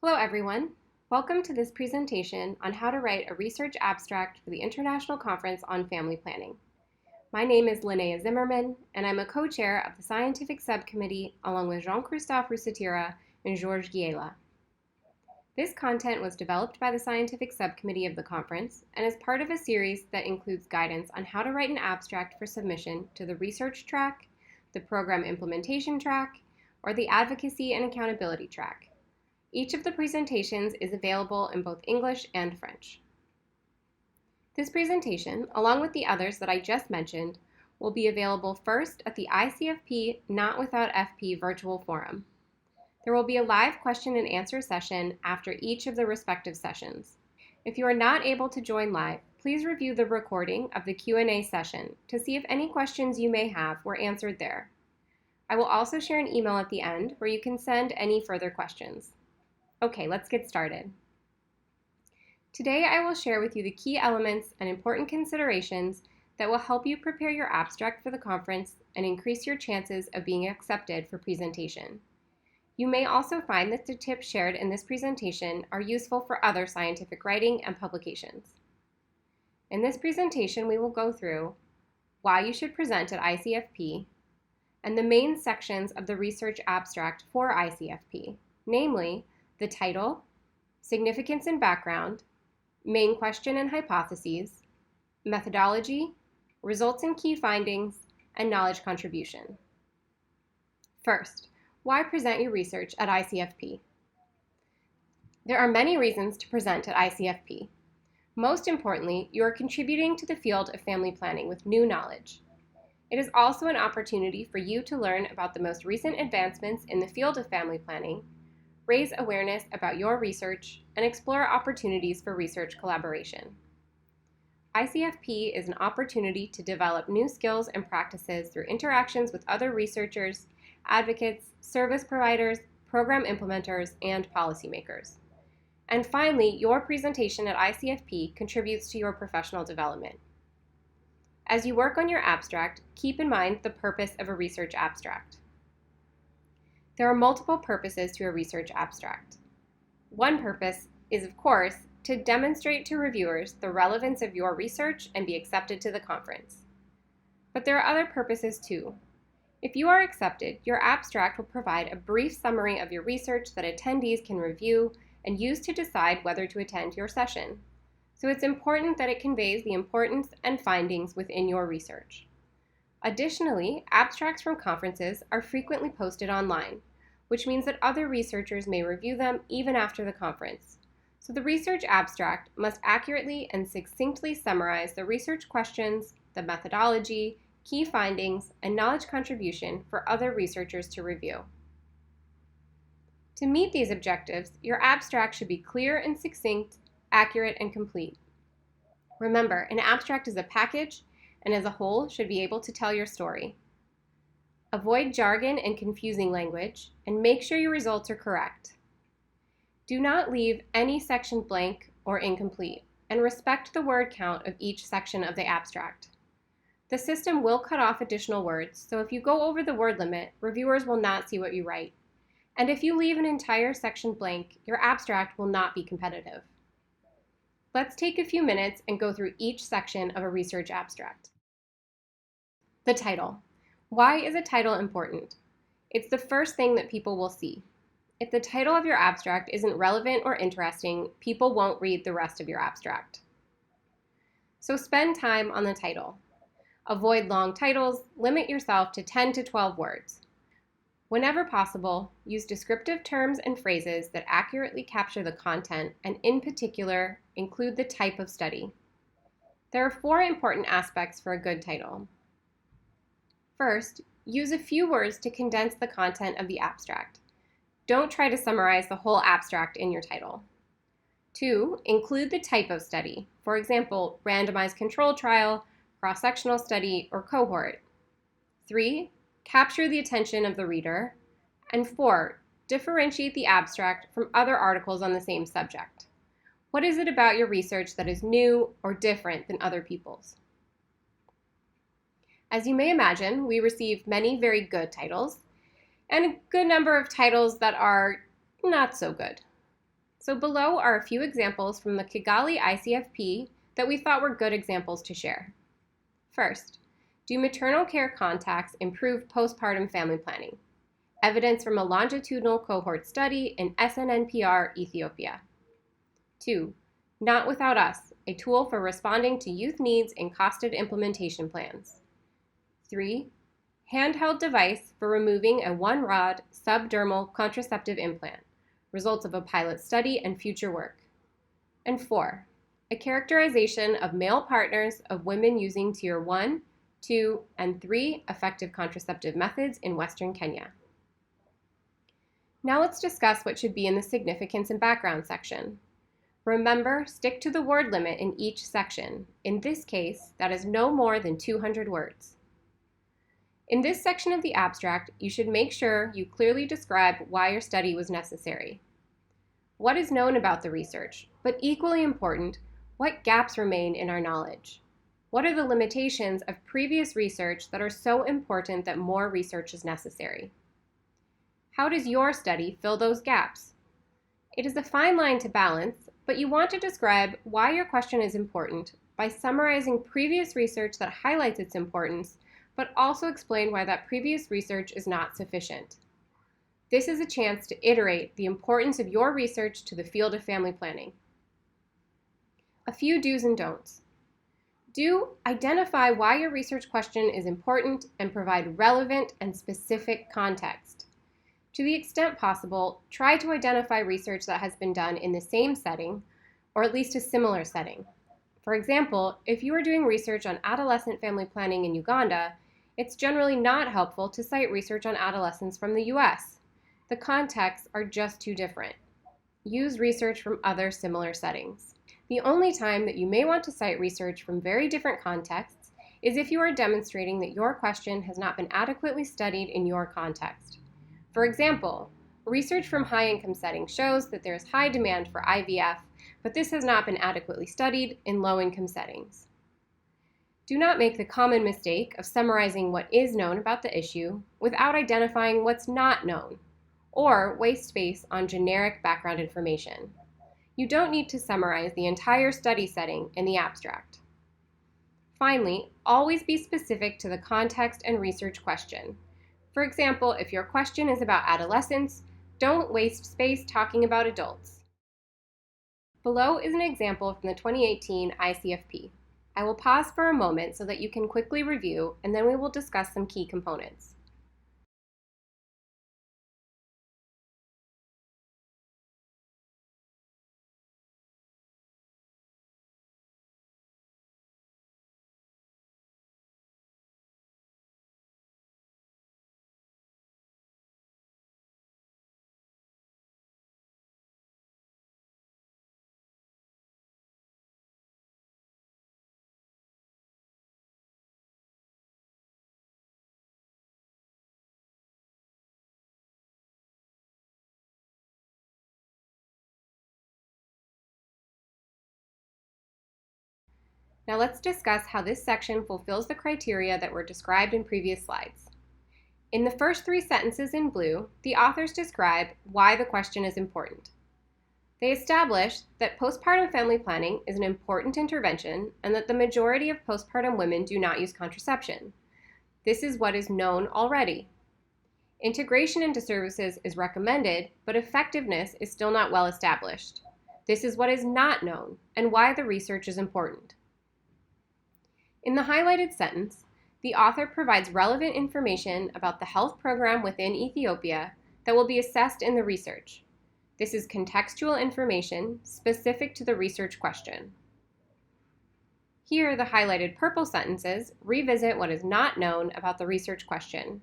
Hello everyone. Welcome to this presentation on how to write a research abstract for the International Conference on Family Planning. My name is Linnea Zimmerman, and I'm a co-chair of the scientific subcommittee along with Jean-Christophe Rusatira and Georges Guiella. This content was developed by the scientific subcommittee of the conference and is part of a series that includes guidance on how to write an abstract for submission to the research track, the program implementation track, or the advocacy and accountability track. Each of the presentations is available in both English and French. This presentation, along with the others that I just mentioned, will be available first at the Icfp Not Without FP virtual forum. There will be a live question and answer session after each of the respective sessions. If you are not able to join live, please review the recording of the Q&A session to see if any questions you may have were answered there. I will also share an email at the end where you can send any further questions. Okay, let's get started. Today I will share with you the key elements and important considerations that will help you prepare your abstract for the conference and increase your chances of being accepted for presentation. You may also find that the tips shared in this presentation are useful for other scientific writing and publications. In this presentation, we will go through why you should present at Icfp and the main sections of the research abstract for Icfp, namely the title, significance and background, main question and hypotheses, methodology, results and key findings, and knowledge contribution. First, why present your research at Icfp? There are many reasons to present at Icfp. Most importantly, you are contributing to the field of family planning with new knowledge. It is also an opportunity for you to learn about the most recent advancements in the field of family planning, raise awareness about your research, and explore opportunities for research collaboration. Icfp is an opportunity to develop new skills and practices through interactions with other researchers, advocates, service providers, program implementers, and policymakers. And finally, your presentation at Icfp contributes to your professional development. As you work on your abstract, keep in mind the purpose of a research abstract. There are multiple purposes to a research abstract. One purpose is, of course, to demonstrate to reviewers the relevance of your research and be accepted to the conference. But there are other purposes too. If you are accepted, your abstract will provide a brief summary of your research that attendees can review and use to decide whether to attend your session. So it's important that it conveys the importance and findings within your research. Additionally, abstracts from conferences are frequently posted online, which means that other researchers may review them even after the conference. So the research abstract must accurately and succinctly summarize the research questions, the methodology, key findings, and knowledge contribution for other researchers to review. To meet these objectives, your abstract should be clear and succinct, accurate, and complete. Remember, an abstract is a package and as a whole should be able to tell your story. Avoid jargon and confusing language, and make sure your results are correct. Do not leave any section blank or incomplete, and respect the word count of each section of the abstract. The system will cut off additional words, so if you go over the word limit, reviewers will not see what you write. And if you leave an entire section blank, your abstract will not be competitive. Let's take a few minutes and go through each section of a research abstract. The title. Why is a title important? It's the first thing that people will see. If the title of your abstract isn't relevant or interesting, people won't read the rest of your abstract. So spend time on the title. Avoid long titles, limit yourself to 10 to 12 words. Whenever possible, use descriptive terms and phrases that accurately capture the content and, in particular, include the type of study. There are 4 important aspects for a good title. First, use a few words to condense the content of the abstract. Don't try to summarize the whole abstract in your title. 2, include the type of study. For example, randomized control trial, cross-sectional study, or cohort. 3, capture the attention of the reader. And 4, differentiate the abstract from other articles on the same subject. What is it about your research that is new or different than other people's? As you may imagine, we receive many very good titles and a good number of titles that are not so good. So below are a few examples from the Kigali Icfp that we thought were good examples to share. First, do maternal care contacts improve postpartum family planning? Evidence from a longitudinal cohort study in SNNPR, Ethiopia. 2. Not Without Us, a tool for responding to youth needs in costed implementation plans. 3. Handheld device for removing a one-rod subdermal contraceptive implant, results of a pilot study and future work. And 4. A characterization of male partners of women using Tier 1, 2, and 3 effective contraceptive methods in Western Kenya. Now let's discuss what should be in the significance and background section. Remember, stick to the word limit in each section. In this case, that is no more than 200 words. In this section of the abstract, you should make sure you clearly describe why your study was necessary. What is known about the research, but equally important, what gaps remain in our knowledge? What are the limitations of previous research that are so important that more research is necessary? How does your study fill those gaps? It is a fine line to balance, but you want to describe why your question is important by summarizing previous research that highlights its importance, but also explain why that previous research is not sufficient. This is a chance to iterate the importance of your research to the field of family planning. A few do's and don'ts. Do identify why your research question is important and provide relevant and specific context. To the extent possible, try to identify research that has been done in the same setting, or at least a similar setting. For example, if you are doing research on adolescent family planning in Uganda, it's generally not helpful to cite research on adolescents from the US. The contexts are just too different. Use research from other similar settings. The only time that you may want to cite research from very different contexts is if you are demonstrating that your question has not been adequately studied in your context. For example, research from high-income settings shows that there is high demand for IVF, but this has not been adequately studied in low-income settings. Do not make the common mistake of summarizing what is known about the issue without identifying what's not known, or waste space on generic background information. You don't need to summarize the entire study setting in the abstract. Finally, always be specific to the context and research question. For example, if your question is about adolescents, don't waste space talking about adults. Below is an example from the 2018 Icfp. I will pause for a moment so that you can quickly review, and then we will discuss some key components. Now let's discuss how this section fulfills the criteria that were described in previous slides. In the first 3 sentences in blue, the authors describe why the question is important. They establish that postpartum family planning is an important intervention and that the majority of postpartum women do not use contraception. This is what is known already. Integration into services is recommended, but effectiveness is still not well established. This is what is not known and why the research is important. In the highlighted sentence, the author provides relevant information about the health program within Ethiopia that will be assessed in the research. This is contextual information specific to the research question. Here, the highlighted purple sentences revisit what is not known about the research question.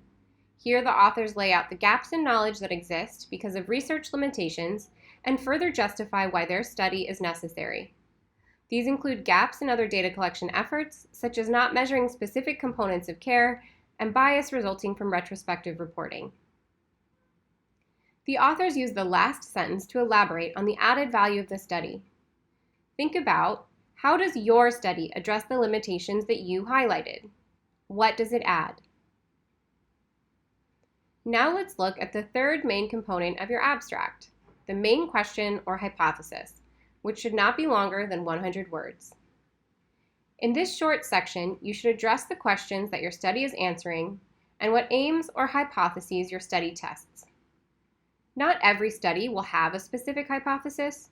Here, the authors lay out the gaps in knowledge that exist because of research limitations and further justify why their study is necessary. These include gaps in other data collection efforts, such as not measuring specific components of care and bias resulting from retrospective reporting. The authors use the last sentence to elaborate on the added value of the study. Think about, how does your study address the limitations that you highlighted? What does it add? Now let's look at the third main component of your abstract, the main question or hypothesis, which should not be longer than 100 words. In this short section, you should address the questions that your study is answering and what aims or hypotheses your study tests. Not every study will have a specific hypothesis.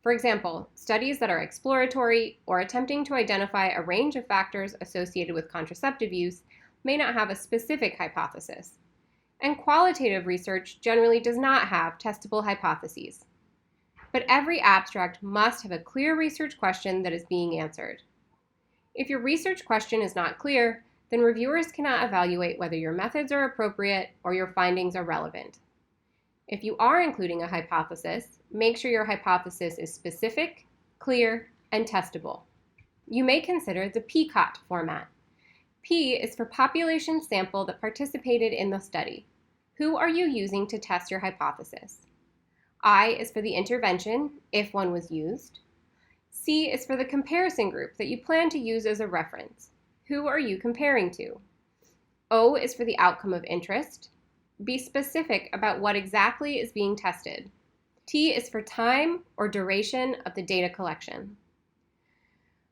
For example, studies that are exploratory or attempting to identify a range of factors associated with contraceptive use may not have a specific hypothesis. And qualitative research generally does not have testable hypotheses. But every abstract must have a clear research question that is being answered. If your research question is not clear, then reviewers cannot evaluate whether your methods are appropriate or your findings are relevant. If you are including a hypothesis, make sure your hypothesis is specific, clear, and testable. You may consider the PCOT format. P is for population sample that participated in the study. Who are you using to test your hypothesis? I is for the intervention, if one was used. C is for the comparison group that you plan to use as a reference. Who are you comparing to? O is for the outcome of interest. Be specific about what exactly is being tested. T is for time or duration of the data collection.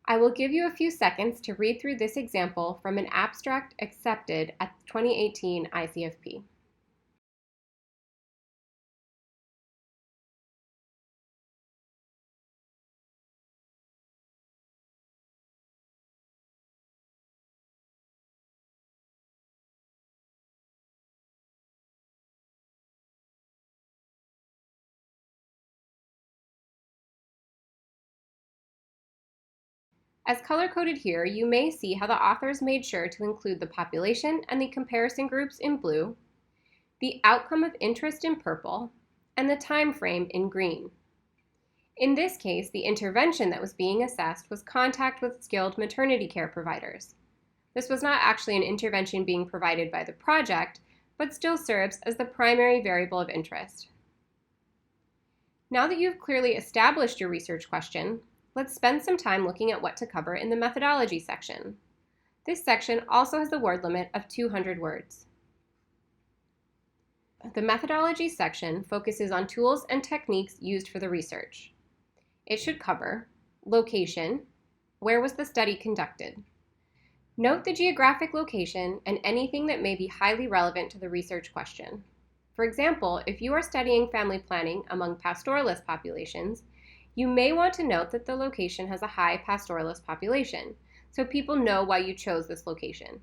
I will give you a few seconds to read through this example from an abstract accepted at 2018 Icfp. As color-coded here, you may see how the authors made sure to include the population and the comparison groups in blue, the outcome of interest in purple, and the time frame in green. In this case, the intervention that was being assessed was contact with skilled maternity care providers. This was not actually an intervention being provided by the project, but still serves as the primary variable of interest. Now that you've clearly established your research question, let's spend some time looking at what to cover in the methodology section. This section also has a word limit of 200 words. The methodology section focuses on tools and techniques used for the research. It should cover location, where was the study conducted? Note the geographic location and anything that may be highly relevant to the research question. For example, if you are studying family planning among pastoralist populations, you may want to note that the location has a high pastoralist population, so people know why you chose this location.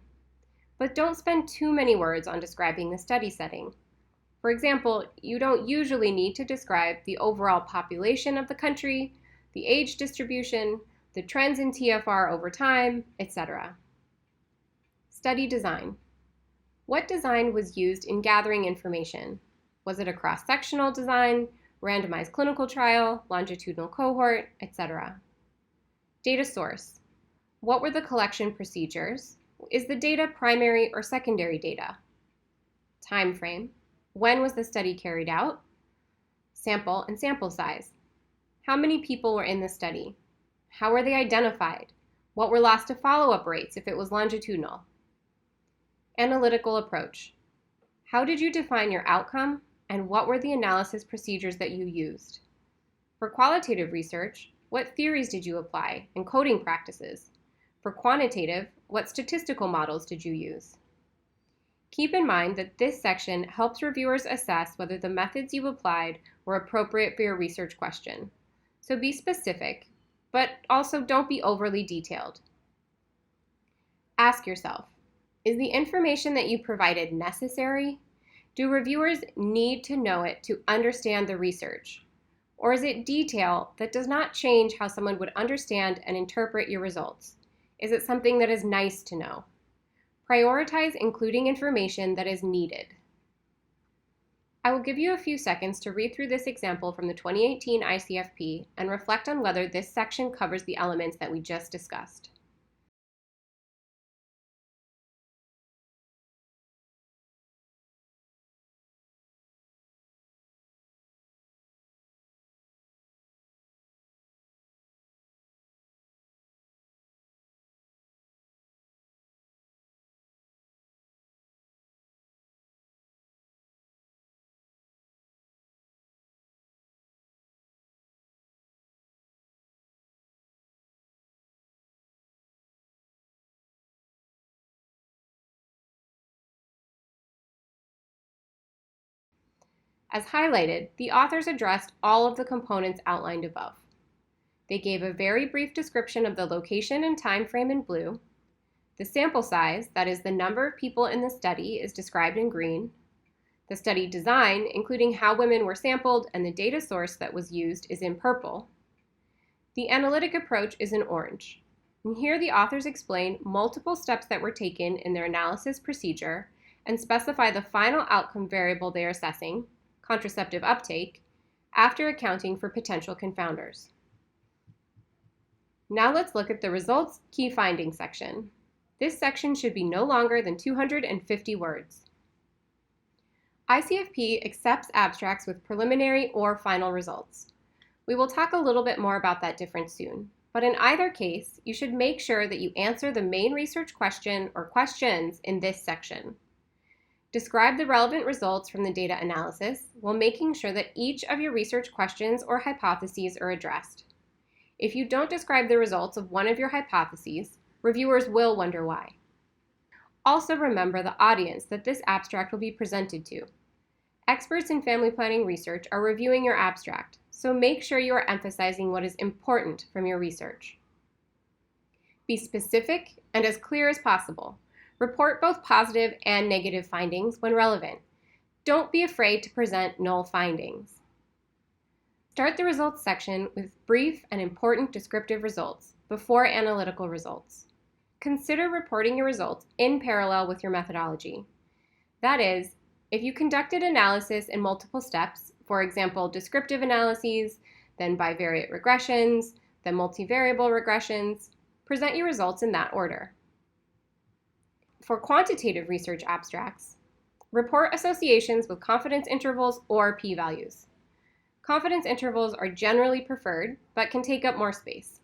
But don't spend too many words on describing the study setting. For example, you don't usually need to describe the overall population of the country, the age distribution, the trends in TFR over time, etc. Study design. What design was used in gathering information? Was it a cross-sectional design, randomized clinical trial, longitudinal cohort, etc.? Data source. What were the collection procedures? Is the data primary or secondary data? Time frame. When was the study carried out? Sample and sample size. How many people were in the study? How were they identified? What were lost to follow-up rates if it was longitudinal? Analytical approach. How did you define your outcome, and what were the analysis procedures that you used? For qualitative research, what theories did you apply and coding practices? For quantitative, what statistical models did you use? Keep in mind that this section helps reviewers assess whether the methods you applied were appropriate for your research question. So be specific, but also don't be overly detailed. Ask yourself, is the information that you provided necessary? Do reviewers need to know it to understand the research? Or is it detail that does not change how someone would understand and interpret your results? Is it something that is nice to know? Prioritize including information that is needed. I will give you a few seconds to read through this example from the 2018 Icfp and reflect on whether this section covers the elements that we just discussed. As highlighted, the authors addressed all of the components outlined above. They gave a very brief description of the location and time frame in blue. The sample size, that is the number of people in the study, is described in green. The study design, including how women were sampled and the data source that was used, is in purple. The analytic approach is in orange. And here the authors explain multiple steps that were taken in their analysis procedure and specify the final outcome variable they are assessing, contraceptive uptake, after accounting for potential confounders. Now let's look at the results key findings section. This section should be no longer than 250 words. Icfp accepts abstracts with preliminary or final results. We will talk a little bit more about that difference soon, but in either case, you should make sure that you answer the main research question or questions in this section. Describe the relevant results from the data analysis while making sure that each of your research questions or hypotheses are addressed. If you don't describe the results of one of your hypotheses, reviewers will wonder why. Also remember the audience that this abstract will be presented to. Experts in family planning research are reviewing your abstract, so make sure you are emphasizing what is important from your research. Be specific and as clear as possible. Report both positive and negative findings when relevant. Don't be afraid to present null findings. Start the results section with brief and important descriptive results before analytical results. Consider reporting your results in parallel with your methodology. That is, if you conducted analysis in multiple steps, for example, descriptive analyses, then bivariate regressions, then multivariable regressions, present your results in that order. For quantitative research abstracts, report associations with confidence intervals or p-values. Confidence intervals are generally preferred, but can take up more space.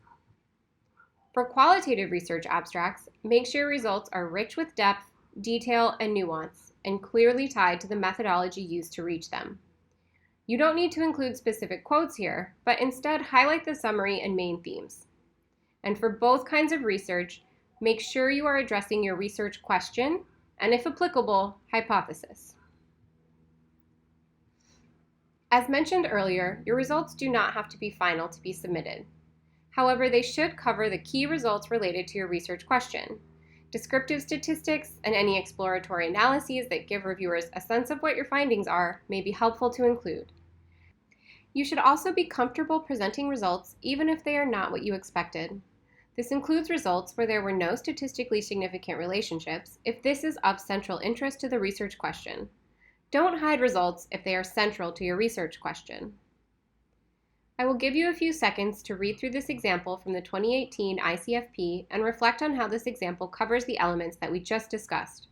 For qualitative research abstracts, make sure results are rich with depth, detail, and nuance, and clearly tied to the methodology used to reach them. You don't need to include specific quotes here, but instead highlight the summary and main themes. And for both kinds of research, make sure you are addressing your research question, and if applicable, hypothesis. As mentioned earlier, your results do not have to be final to be submitted. However, they should cover the key results related to your research question. Descriptive statistics and any exploratory analyses that give reviewers a sense of what your findings are may be helpful to include. You should also be comfortable presenting results even if they are not what you expected. This includes results where there were no statistically significant relationships if this is of central interest to the research question. Don't hide results if they are central to your research question. I will give you a few seconds to read through this example from the 2018 Icfp and reflect on how this example covers the elements that we just discussed.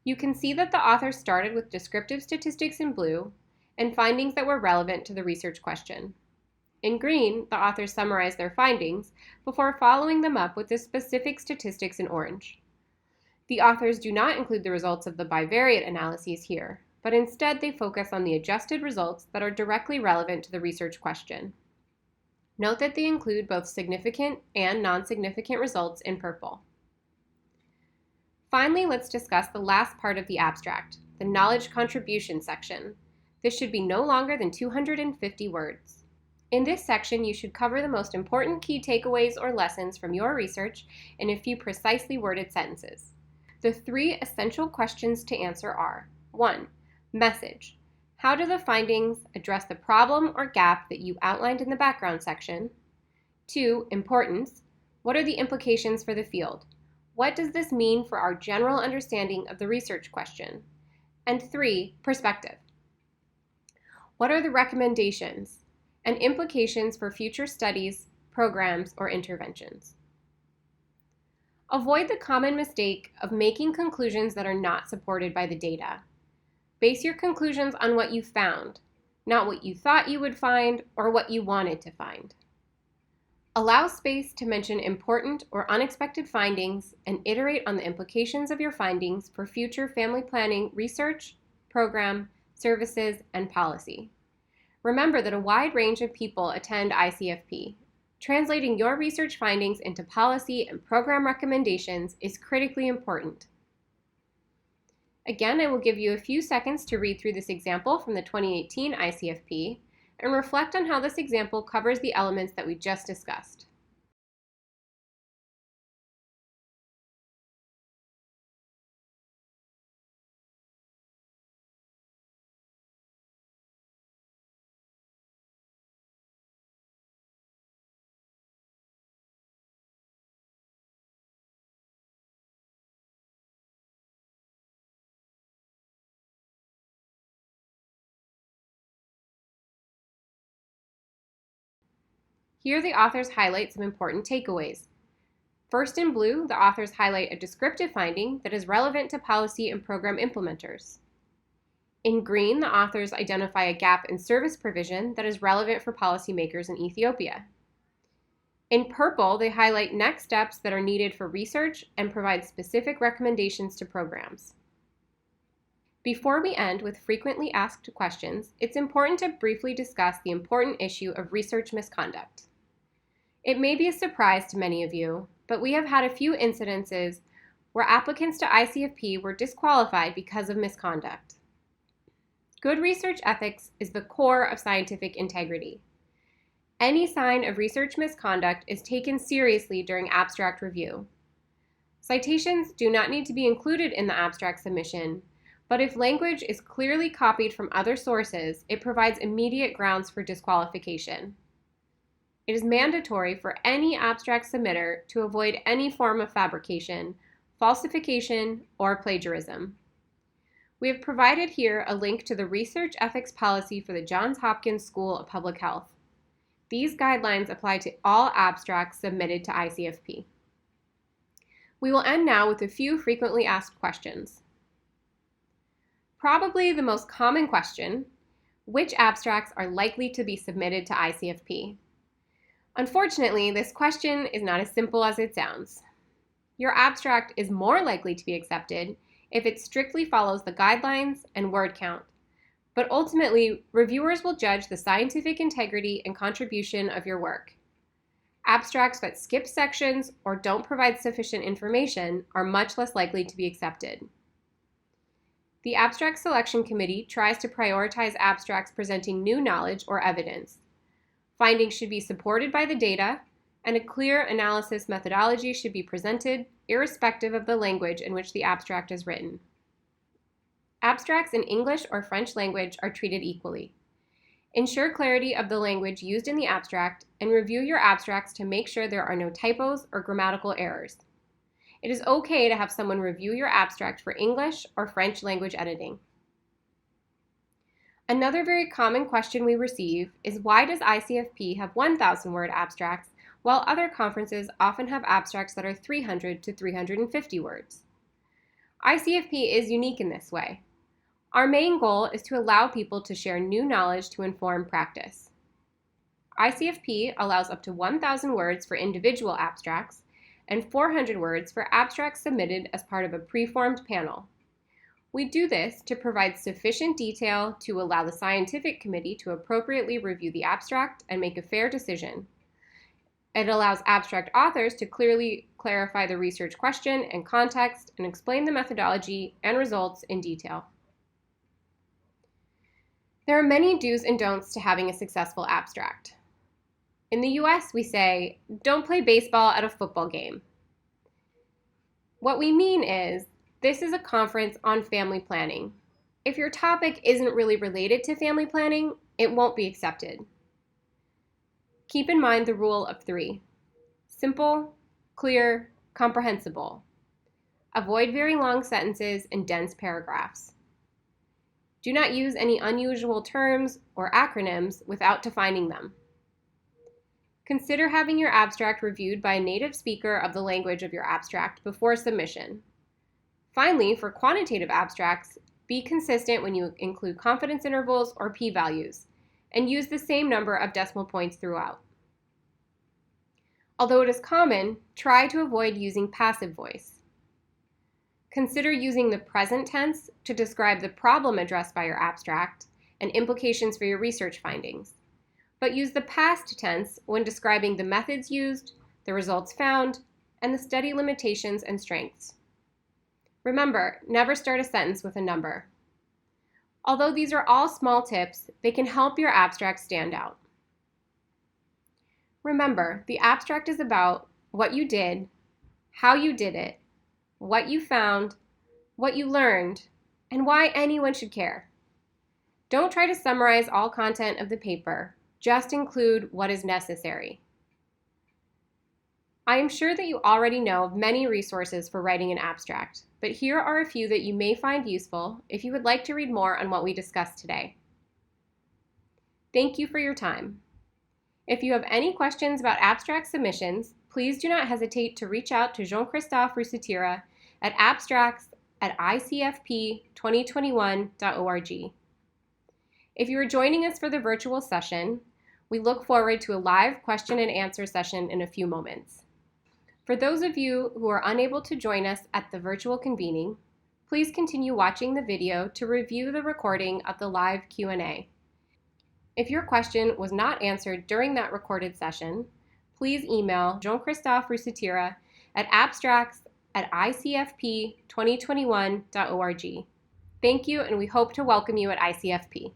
You can see that the author started with descriptive statistics in blue and findings that were relevant to the research question. In green, the authors summarized their findings before following them up with the specific statistics in orange. The authors do not include the results of the bivariate analyses here, but instead they focus on the adjusted results that are directly relevant to the research question. Note that they include both significant and non-significant results in purple. Finally, let's discuss the last part of the abstract, the knowledge contribution section. This should be no longer than 250 words. In this section, you should cover the most important key takeaways or lessons from your research in a few precisely worded sentences. The 3 essential questions to answer are: 1. Message. How do the findings address the problem or gap that you outlined in the background section? 2. Importance. What are the implications for the field? What does this mean for our general understanding of the research question? And 3, perspective. What are the recommendations and implications for future studies, programs, or interventions? Avoid the common mistake of making conclusions that are not supported by the data. Base your conclusions on what you found, not what you thought you would find or what you wanted to find. Allow space to mention important or unexpected findings and iterate on the implications of your findings for future family planning research, program, services, and policy. Remember that a wide range of people attend Icfp. Translating your research findings into policy and program recommendations is critically important. Again, I will give you a few seconds to read through this example from the 2018 Icfp and reflect on how this example covers the elements that we just discussed. Here the authors highlight some important takeaways. First, in blue, the authors highlight a descriptive finding that is relevant to policy and program implementers. In green, the authors identify a gap in service provision that is relevant for policymakers in Ethiopia. In purple, they highlight next steps that are needed for research and provide specific recommendations to programs. Before we end with frequently asked questions, it's important to briefly discuss the important issue of research misconduct. It may be a surprise to many of you, but we have had a few incidences where applicants to Icfp were disqualified because of misconduct. Good research ethics is the core of scientific integrity. Any sign of research misconduct is taken seriously during abstract review. Citations do not need to be included in the abstract submission, but if language is clearly copied from other sources, it provides immediate grounds for disqualification. It is mandatory for any abstract submitter to avoid any form of fabrication, falsification, or plagiarism. We have provided here a link to the research ethics policy for the Johns Hopkins School of Public Health. These guidelines apply to all abstracts submitted to Icfp. We will end now with a few frequently asked questions. Probably the most common question, which abstracts are likely to be submitted to Icfp? Unfortunately, this question is not as simple as it sounds. Your abstract is more likely to be accepted if it strictly follows the guidelines and word count, but ultimately, reviewers will judge the scientific integrity and contribution of your work. Abstracts that skip sections or don't provide sufficient information are much less likely to be accepted. The Abstract Selection Committee tries to prioritize abstracts presenting new knowledge or evidence. Findings should be supported by the data, and a clear analysis methodology should be presented, irrespective of the language in which the abstract is written. Abstracts in English or French language are treated equally. Ensure clarity of the language used in the abstract, and review your abstracts to make sure there are no typos or grammatical errors. It is okay to have someone review your abstract for English or French language editing. Another very common question we receive is why does Icfp have 1,000-word abstracts while other conferences often have abstracts that are 300 to 350 words? Icfp is unique in this way. Our main goal is to allow people to share new knowledge to inform practice. Icfp allows up to 1,000 words for individual abstracts and 400 words for abstracts submitted as part of a preformed panel. We do this to provide sufficient detail to allow the scientific committee to appropriately review the abstract and make a fair decision. It allows abstract authors to clearly clarify the research question and context and explain the methodology and results in detail. There are many do's and don'ts to having a successful abstract. In the US, we say, don't play baseball at a football game. What we mean is, this is a conference on family planning. If your topic isn't really related to family planning, it won't be accepted. Keep in mind the rule of 3. Simple, clear, comprehensible. Avoid very long sentences and dense paragraphs. Do not use any unusual terms or acronyms without defining them. Consider having your abstract reviewed by a native speaker of the language of your abstract before submission. Finally, for quantitative abstracts, be consistent when you include confidence intervals or p-values, and use the same number of decimal points throughout. Although it is common, try to avoid using passive voice. Consider using the present tense to describe the problem addressed by your abstract and implications for your research findings, but use the past tense when describing the methods used, the results found, and the study limitations and strengths. Remember, never start a sentence with a number. Although these are all small tips, they can help your abstract stand out. Remember, the abstract is about what you did, how you did it, what you found, what you learned, and why anyone should care. Don't try to summarize all content of the paper, just include what is necessary. I am sure that you already know of many resources for writing an abstract, but here are a few that you may find useful if you would like to read more on what we discussed today. Thank you for your time. If you have any questions about abstract submissions, please do not hesitate to reach out to Jean-Christophe Rusatira at abstracts@icfp2021.org. If you are joining us for the virtual session, we look forward to a live question and answer session in a few moments. For those of you who are unable to join us at the virtual convening, please continue watching the video to review the recording of the live Q&A. If your question was not answered during that recorded session, please email Jean-Christophe Rusatira at abstracts@icfp2021.org. Thank you, and we hope to welcome you at ICFP.